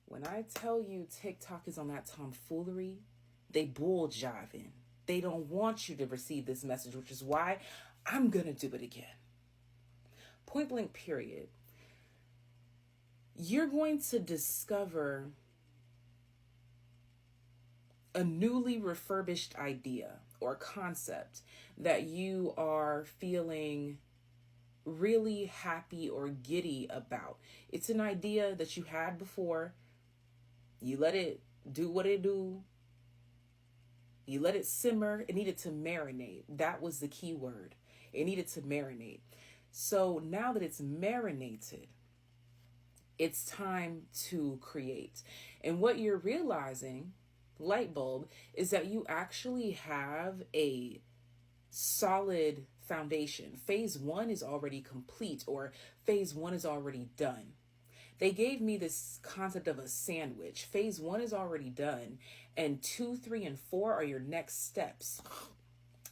When I tell you TikTok is on that tomfoolery, they bull jiving. They don't want you to receive this message, which is why I'm going to do it again. Point blank, period. You're going to discover a newly refurbished idea or concept that you are feeling really happy or giddy about. It's an idea that you had before. You let it do what it do. You let it simmer. It needed to marinate. That was the key word. It needed to marinate. So now that it's marinated, it's time to create. And what you're realizing, light bulb, is that you actually have a solid foundation. Phase 1 is already complete, or phase 1 is already done. They gave me this concept of a sandwich. Phase 1 is already done, and 2, 3, and 4 are your next steps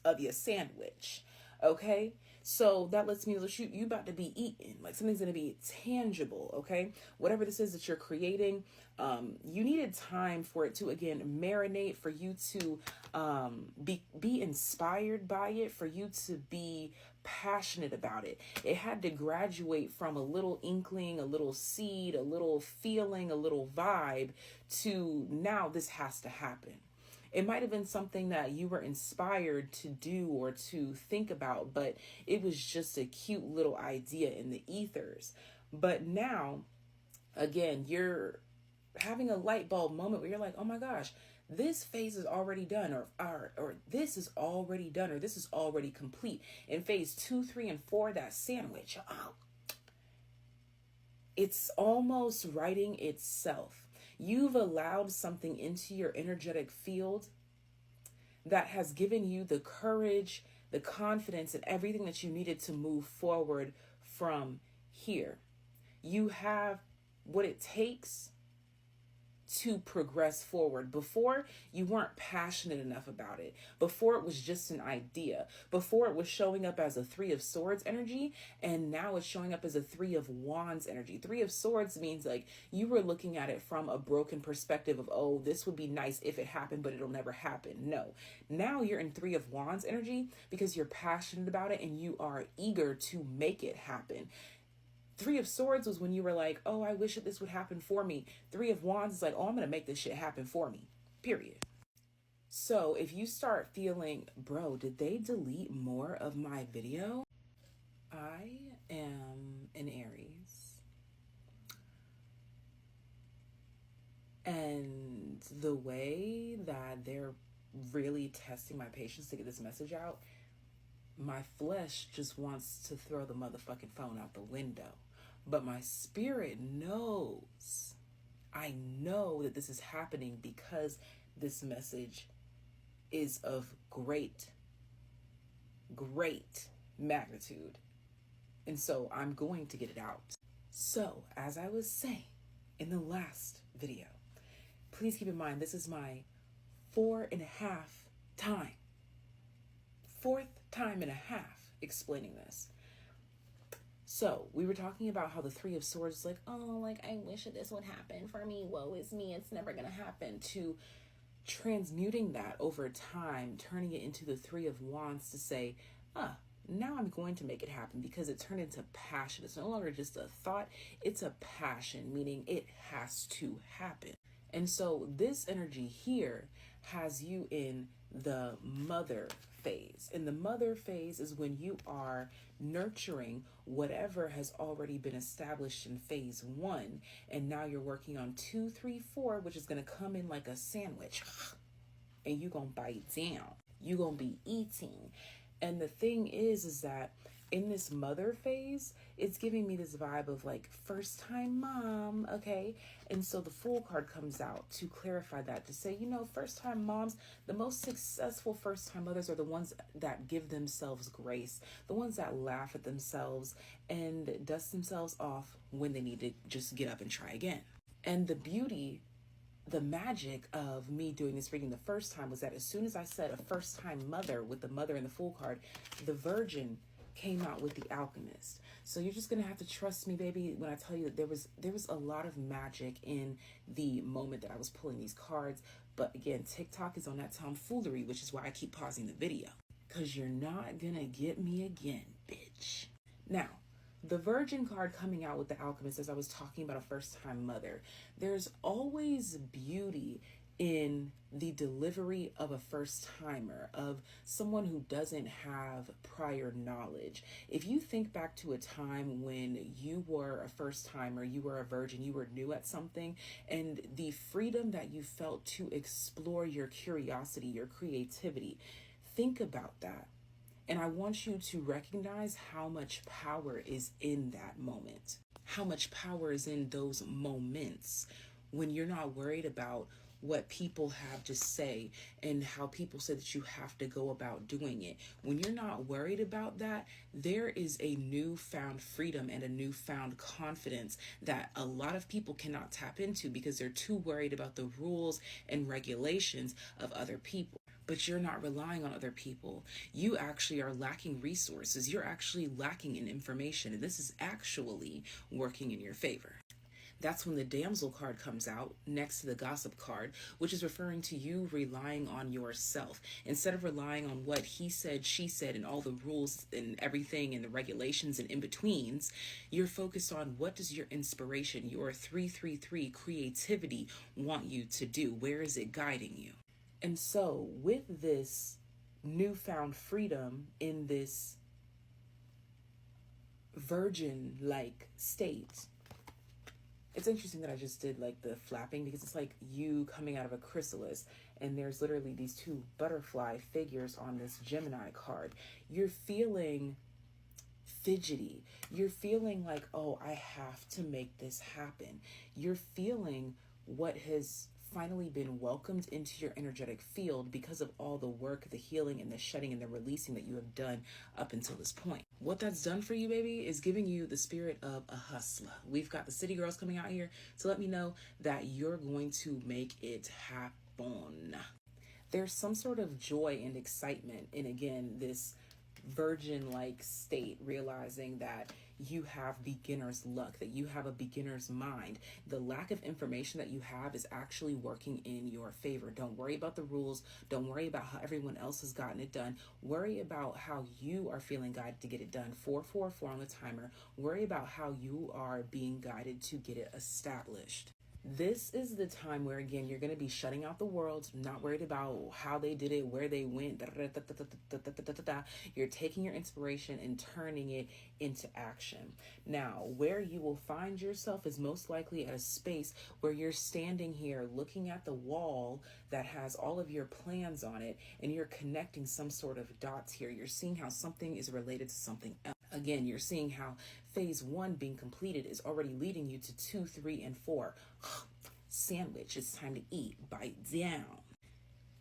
of your sandwich. Okay? So that lets me know that you about to be eaten. Like something's going to be tangible. Okay? Whatever this is that you're creating, you needed time for it to, again, marinate, for you to be inspired by it, for you to be passionate about it. It had to graduate from a little inkling, a little seed, a little feeling, a little vibe, to now this has to happen. It might have been something that you were inspired to do or to think about, but it was just a cute little idea in the ethers. But now, again, you're having a light bulb moment where you're like, oh my gosh, this phase is already done, or this is already done, or this is already complete. In phase 2, 3, and 4, that sandwich, it's almost writing itself. You've allowed something into your energetic field that has given you the courage, the confidence, and everything that you needed to move forward from here. You have what it takes to progress forward. Before, you weren't passionate enough about it. Before, it was just an idea. Before, it was showing up as a 3 of Swords energy, and now it's showing up as a 3 of Wands energy. 3 of Swords means like you were looking at it from a broken perspective of, oh, this would be nice if it happened, but it'll never happen. No. Now you're in 3 of Wands energy because you're passionate about it and you are eager to make it happen. 3 of Swords was when you were like, oh, I wish that this would happen for me. 3 of Wands is like, oh, I'm going to make this shit happen for me. Period. So if you start feeling, bro, did they delete more of my video? I am an Aries. And the way that they're really testing my patience to get this message out, my flesh just wants to throw the motherfucking phone out the window. But my spirit knows. I know that this is happening because this message is of great magnitude. And so I'm going to get it out. So, as I was saying in the last video, please keep in mind, this is my 4.5 time. 4th time and a half explaining this. So we were talking about how the 3 of Swords is like, oh, like I wish that this would happen for me. Woe is me. It's never going to happen. To transmuting that over time, turning it into the 3 of Wands to say, now I'm going to make it happen, because it turned into passion. It's no longer just a thought. It's a passion, meaning it has to happen. And so this energy here has you in the mother phase. And the mother phase is when you are nurturing whatever has already been established in phase 1. And now you're working on 2, 3, 4, which is going to come in like a sandwich. And you're going to bite down. You're going to be eating. And the thing is that in this mother phase, it's giving me this vibe of like first time mom, okay? And so the Fool card comes out to clarify that, to say, you know, first time moms, the most successful first time mothers are the ones that give themselves grace, the ones that laugh at themselves and dust themselves off when they need to just get up and try again. And the beauty, the magic of me doing this reading the first time was that as soon as I said a first time mother with the mother and the Fool card, the Virgin came out with the Alchemist. So you're just gonna have to trust me, baby, when I tell you that there was a lot of magic in the moment that I was pulling these cards. But again, TikTok is on that tomfoolery, which is why I keep pausing the video. Because you're not gonna get me again, bitch. Now, the Virgin card coming out with the Alchemist, as I was talking about a first-time mother, there's always beauty in the delivery of a first-timer, of someone who doesn't have prior knowledge. If you think back to a time when you were a first-timer, you were a virgin, you were new at something, and the freedom that you felt to explore your curiosity, your creativity, think about that. And I want you to recognize how much power is in that moment. How much power is in those moments when you're not worried about what people have to say and how people say that you have to go about doing it. When you're not worried about that, there is a newfound freedom and a newfound confidence that a lot of people cannot tap into because they're too worried about the rules and regulations of other people. But you're not relying on other people. You actually are lacking resources. You're actually lacking in information, and this is actually working in your favor. That's when the Damsel card comes out next to the Gossip card, which is referring to you relying on yourself. Instead of relying on what he said, she said, and all the rules and everything and the regulations and in-betweens, you're focused on what does your inspiration, your 333 creativity want you to do? Where is it guiding you? And so with this newfound freedom in this virgin-like state, it's interesting that I just did like the flapping because it's like you coming out of a chrysalis and there's literally these two butterfly figures on this Gemini card. You're feeling fidgety. You're feeling like, oh, I have to make this happen. You're feeling what has finally been welcomed into your energetic field because of all the work, the healing, and the shedding and the releasing that you have done up until this point. What that's done for you, baby, is giving you the spirit of a hustler. We've got the city girls coming out here to let me know that you're going to make it happen. There's some sort of joy and excitement in, again, this virgin-like state, realizing that you have beginner's luck, that you have a beginner's mind. The lack of information that you have is actually working in your favor. Don't worry about the rules. Don't worry about how everyone else has gotten it done. Worry about how you are feeling guided to get it done. 444 on the timer. Worry about how you are being guided to get it established. This is the time where, again, you're going to be shutting out the world, not worried about how they did it, where they went. You're taking your inspiration and turning it into action. Now, where you will find yourself is most likely at a space where you're standing here looking at the wall that has all of your plans on it, and you're connecting some sort of dots here. You're seeing how something is related to something else. Again, you're seeing how phase 1 being completed is already leading you to 2, 3, and 4. Sandwich, it's time to eat, bite down.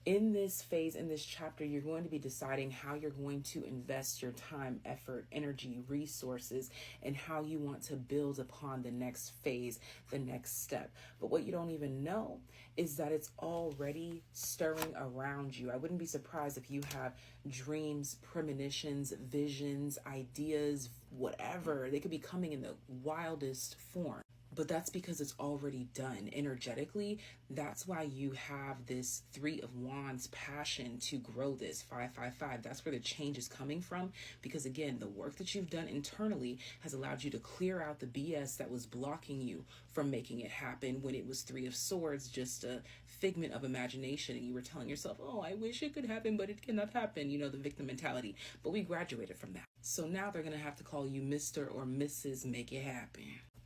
In this phase, in this chapter, you're going to be deciding how you're going to invest your time, effort, energy, resources, and how you want to build upon the next phase, the next step. But what you don't even know is that it's already stirring around you. I wouldn't be surprised if you have dreams, premonitions, visions, ideas, whatever. They could be coming in the wildest form. But that's because it's already done energetically. That's why you have this 3 of Wands passion to grow this 555. That's where the change is coming from. Because again, the work that you've done internally has allowed you to clear out the BS that was blocking you from making it happen when it was 3 of Swords, just a figment of imagination. And you were telling yourself, oh, I wish it could happen, but it cannot happen. You know, the victim mentality. But we graduated from that. So now they're going to have to call you Mr. or Mrs. Make It Happen.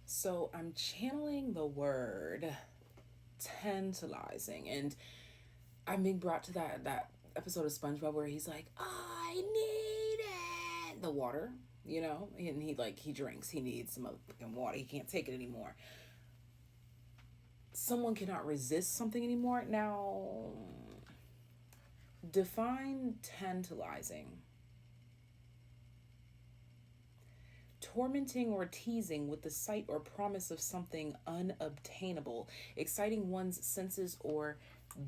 So I'm channeling the word tantalizing, and I'm being brought to that episode of SpongeBob where he's like, I need it. The water, you know, and he drinks. He needs some motherfucking water. He can't take it anymore. Someone cannot resist something anymore. Now, define tantalizing. Tormenting or teasing with the sight or promise of something unobtainable, exciting one's senses or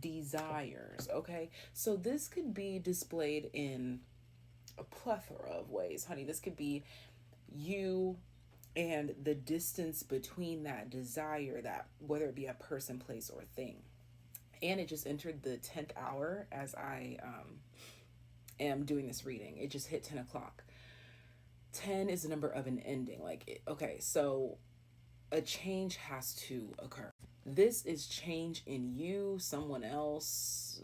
desires. Okay, so this could be displayed in a plethora of ways, honey. This could be you and the distance between that desire, that whether it be a person, place, or thing. And it just entered the 10th hour as I am doing this reading. It just hit 10 o'clock. 10 is the number of an ending. Like, okay, so a change has to occur. This is change in you, someone else,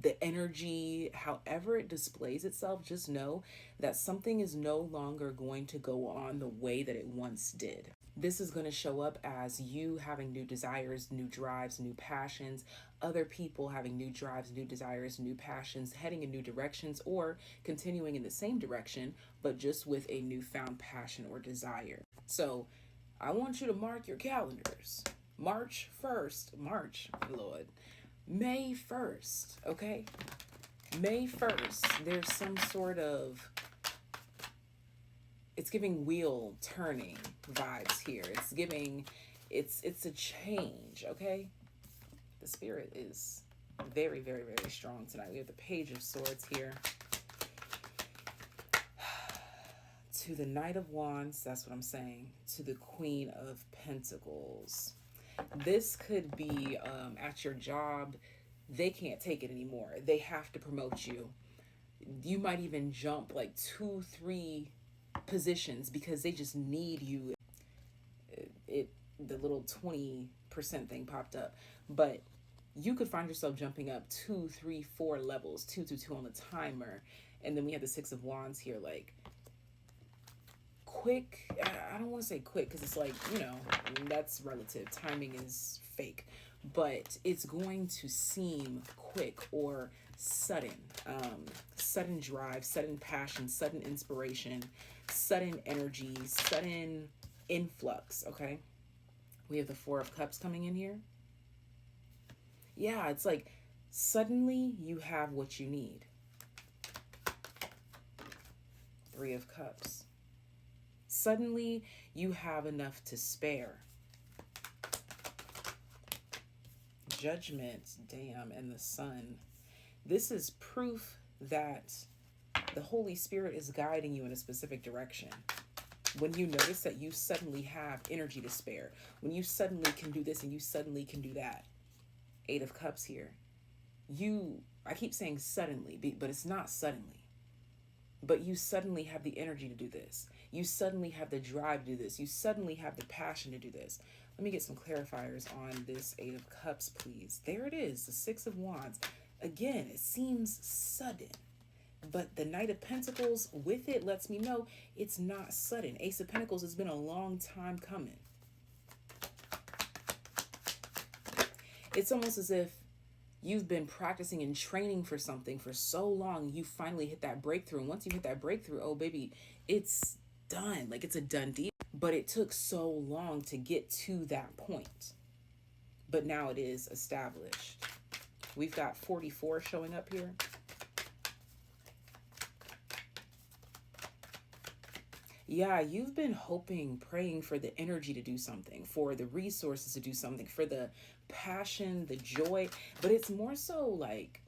the energy, however it displays itself. Just know that something is no longer going to go on the way that it once did. This is going to show up as you having new desires, new drives, new passions, other people having new drives, new desires, new passions, heading in new directions, or continuing in the same direction, but just with a newfound passion or desire. So I want you to mark your calendars. March 1st, Lord, May 1st, okay? May 1st, there's some sort of, it's giving wheel turning vibes here. It's giving, it's a change, okay? The spirit is very, very, very strong tonight. We have the Page of Swords here. To the Knight of Wands, that's what I'm saying. To the Queen of Pentacles. This could be at your job. They can't take it anymore. They have to promote you. You might even jump like 2-3 positions because they just need you. The little 20% thing popped up, but you could find yourself jumping up 2, 3, 4 levels, 2 on the timer. And then we have the Six of Wands here, like quick. I don't want to say quick because it's like, you know, that's relative. Timing is fake, but it's going to seem quick or sudden. Sudden drive, sudden passion, sudden inspiration, sudden energy, sudden influx. Okay, we have the Four of Cups coming in here. Yeah, it's like suddenly you have what you need. Three of Cups. Suddenly you have enough to spare. Judgment, damn, and the Sun. This is proof that the Holy Spirit is guiding you in a specific direction. When you notice that you suddenly have energy to spare, when you suddenly can do this and you suddenly can do that. Eight of Cups here. I keep saying suddenly, but it's not suddenly. But you suddenly have the energy to do this. You suddenly have the drive to do this. You suddenly have the passion to do this. Let me get some clarifiers on this Eight of Cups, please. There it is, the Six of Wands. Again, it seems sudden, but the Knight of Pentacles with it lets me know it's not sudden. Ace of Pentacles has been a long time coming. It's almost as if you've been practicing and training for something for so long, you finally hit that breakthrough. And once you hit that breakthrough, oh baby, it's done. Like, it's a done deal. But it took so long to get to that point. But now it is established. We've got 44 showing up here. Yeah, you've been hoping, praying for the energy to do something, for the resources to do something, for the passion, the joy. But it's more so like,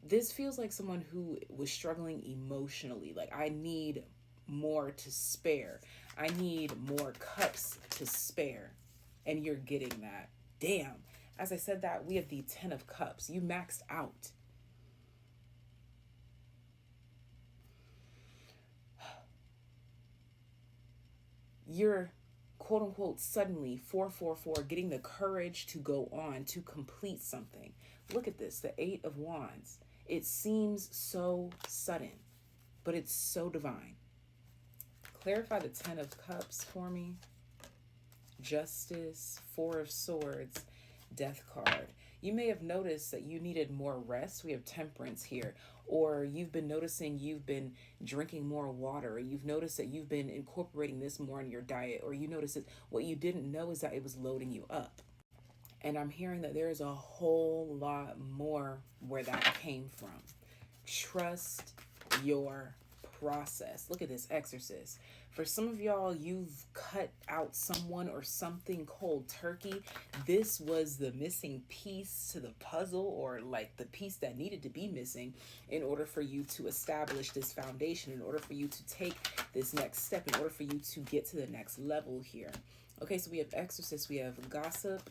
this feels like someone who was struggling emotionally. Like, I need more to spare. I need more cups to spare. And you're getting that. Damn. As I said that, we have the Ten of Cups. You maxed out. You're quote unquote suddenly 444 getting the courage to go on, to complete something. Look at this, the Eight of Wands. It seems so sudden, but it's so divine. Clarify the Ten of Cups for me. Justice, Four of Swords, Death card. You may have noticed that you needed more rest. We have Temperance here. Or you've been noticing you've been drinking more water. Or you've noticed that you've been incorporating this more in your diet. Or you noticed that what you didn't know is that it was loading you up. And I'm hearing that there is a whole lot more where that came from. Trust your process. Look at this, Exorcist. For some of y'all, you've cut out someone or something cold turkey. This was the missing piece to the puzzle, or like the piece that needed to be missing in order for you to establish this foundation, in order for you to take this next step, in order for you to get to the next level here. Okay, so we have exorcist, we have gossip.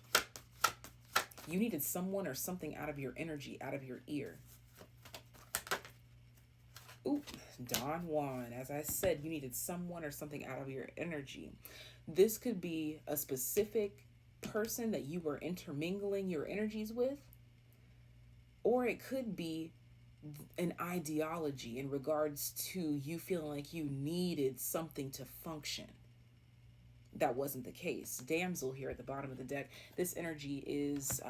You needed someone or something out of your energy, out of your ear. Ooh, Don Juan. As I said, you needed someone or something out of your energy. This could be a specific person that you were intermingling your energies with, or it could be an ideology in regards to you feeling like you needed something to function. That wasn't the case. Damsel here at the bottom of the deck. This energy is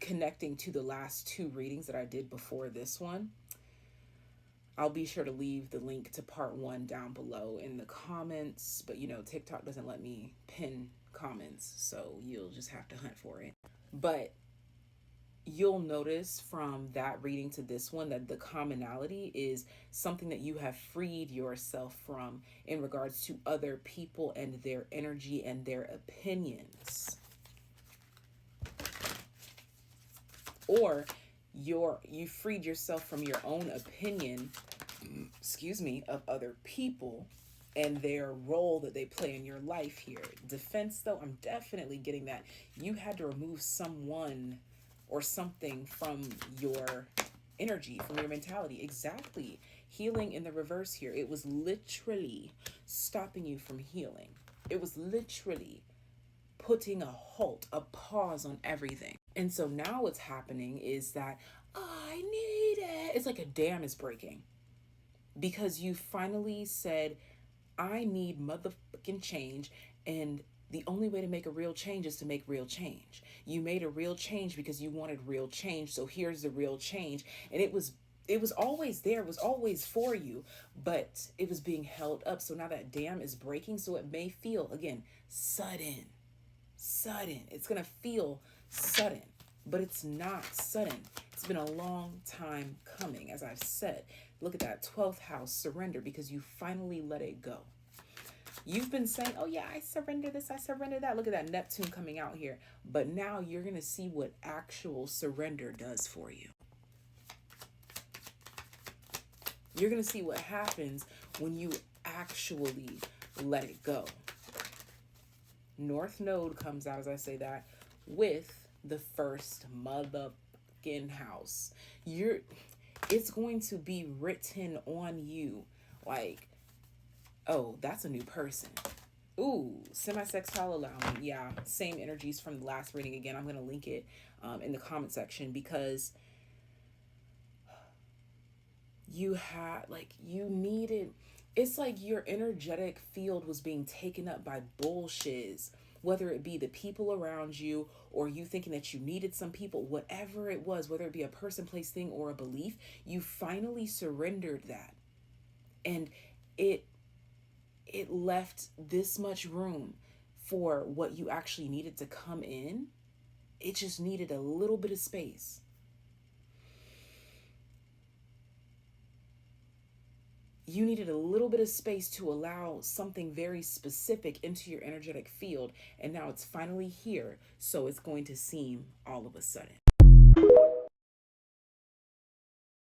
connecting to the last two readings that I did before this one. I'll be sure to leave the link to part 1 down below in the comments, but you know, TikTok doesn't let me pin comments, so you'll just have to hunt for it. But you'll notice from that reading to this one that the commonality is something that you have freed yourself from in regards to other people and their energy and their opinions. Or you freed yourself from your own opinion, of other people and their role that they play in your life here. Defense, though, I'm definitely getting that. You had to remove someone or something from your energy, from your mentality. Exactly. Healing in the reverse here. It was literally stopping you from healing. It was literally putting a halt, a pause on everything. And so now what's happening is that I need it. It's like a dam is breaking because you finally said, I need motherfucking change. And the only way to make a real change is to make real change. You made a real change because you wanted real change. So here's the real change. And it was always there. It was always for you, but it was being held up. So now that dam is breaking. So it may feel, again, sudden. It's going to feel sudden, but it's not sudden. It's been a long time coming. As I've said, look at that 12th house, surrender, because you finally let it go. You've been saying, oh yeah, I surrender this, I surrender that. Look at that Neptune coming out here. But now you're going to see what actual surrender does for you. You're going to see what happens when you actually let it go. North Node comes out, as I say that, with the first motherfucking house. It's going to be written on you like, oh, that's a new person. Ooh, semi-sextile alignment. Yeah, same energies from the last reading. Again, I'm going to link it in the comment section because you needed, it's like your energetic field was being taken up by bullshit, whether it be the people around you or you thinking that you needed some people, whatever it was, whether it be a person, place, thing, or a belief, you finally surrendered that. And it left this much room for what you actually needed to come in. It just needed a little bit of space. You needed a little bit of space to allow something very specific into your energetic field. And now it's finally here. So it's going to seem all of a sudden.